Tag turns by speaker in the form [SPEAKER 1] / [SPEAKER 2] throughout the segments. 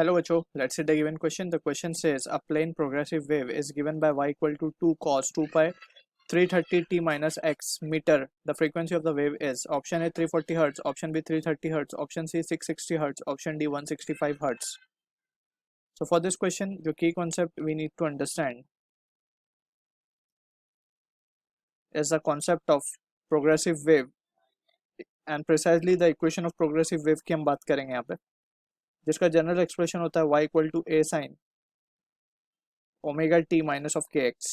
[SPEAKER 1] Hello, Acho. Let's see the given question. The question says a plane progressive wave is given by y equal to 2 cos 2 pi 330 t minus x meter. The frequency of the wave is option A 340 hertz, option B 330 hertz, option C 660 hertz, option D 165 hertz. So for this question, the key concept we need to understand is the concept of progressive wave, and precisely the equation of progressive wave की हम बात करेंगे यहाँ पे, जिसका general expression होता है y equal to a sin omega t minus of kx.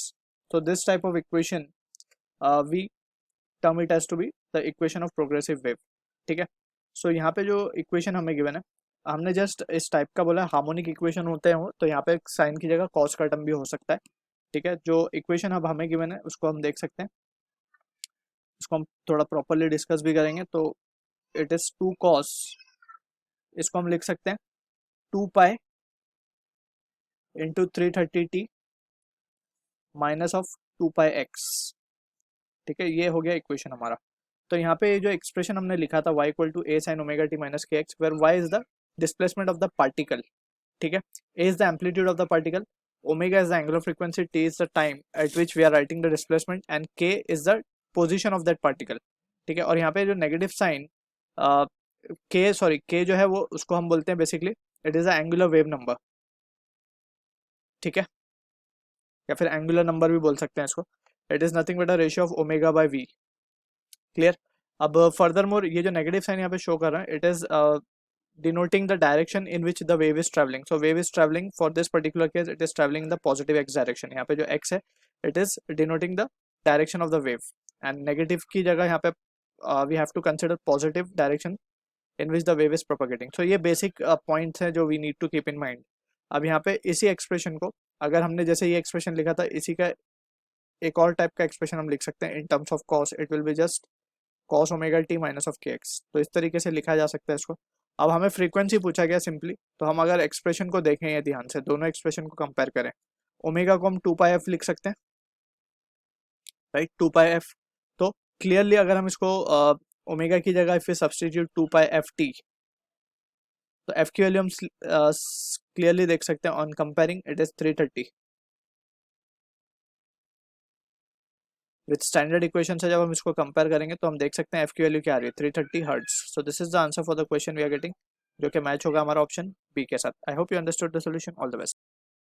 [SPEAKER 1] So this type of equation we term it as to be the equation of progressive wave. ठीक है. So यहाँ पे जो equation हमें given है, हमने जस्ट इस टाइप का बोला हार्मोनिक इक्वेशन होते हैं वो, तो यहाँ पे साइन की जगह कॉस का टर्म भी हो सकता है. ठीक है. जो इक्वेशन अब हमें गिवन है उसको हम देख सकते हैं, उसको हम थोड़ा प्रॉपरली डिस्कस भी करेंगे. तो इट इज 2 cos, इसको हम लिख सकते हैं 2 pi into 330t minus of 2 pi x. ठीक है, ये हो गया इक्वेशन हमारा. तो यहाँ पे जो एक्सप्रेशन हमने लिखा था y equal to a sin omega t minus k x, where y is the displacement of the particle. ठीक है, a is the amplitude of the particle, omega is the angular frequency, t is the time at which we are writing the displacement, and k is the position of that particle. ठीक है, और यहाँ पे जो negative sign k जो है वो उसको हम बोलते हैं basically it is the angular wave number. ठीक है, या फिर एंगुलर नंबर भी बोल सकते हैं इसको. It is nothing but a ratio of omega by V. Clear. अब फर्दर मोर ये जो नेगेटिव साइन यहाँ पे शो कर रहा है, it is denoting the direction in which the wave is traveling. So wave is traveling, for this particular case it is traveling in the positive x direction. यहाँ पे जो x है it is denoting the direction of the wave, and negative की जगह यहाँ पे we have to consider positive direction in which the wave is propagating. So ये basic points हैं जो we need to keep in mind. अब यहाँ पे इसी expression को अगर हमने जैसे ये expression लिखा था, इसी का एक और टाइप का expression हम लिख सकते हैं in terms of cos. It will be just cos omega t minus of kx. तो इस तरीके से लिखा जा सकता है इसको. अब हमें फ्रीक्वेंसी पूछा गया सिंपली, तो हम अगर एक्सप्रेशन को देखें ये ध्यान से, दोनों एक्सप्रेशन को कंपेयर करें, ओमेगा को हम 2 पाई एफ लिख सकते हैं, राइट, 2 पाई एफ. तो क्लियरली अगर हम इसको ओमेगा की जगह फिर सब्सटीट्यूट 2 पाई एफ टी, तो एफ की वैल्यू हम क्लियरली देख सकते हैं on comparing it is 330. With standard equation से जब हम इसको कंपेयर करेंगे तो हम देख सकते हैं एफ की वैल्यू क्या आ रही है, 330 hertz. So this is the answer for the question we are getting, जो कि मैच होगा हमारा ऑप्शन बी के साथ. I hope you understood the solution. All the best.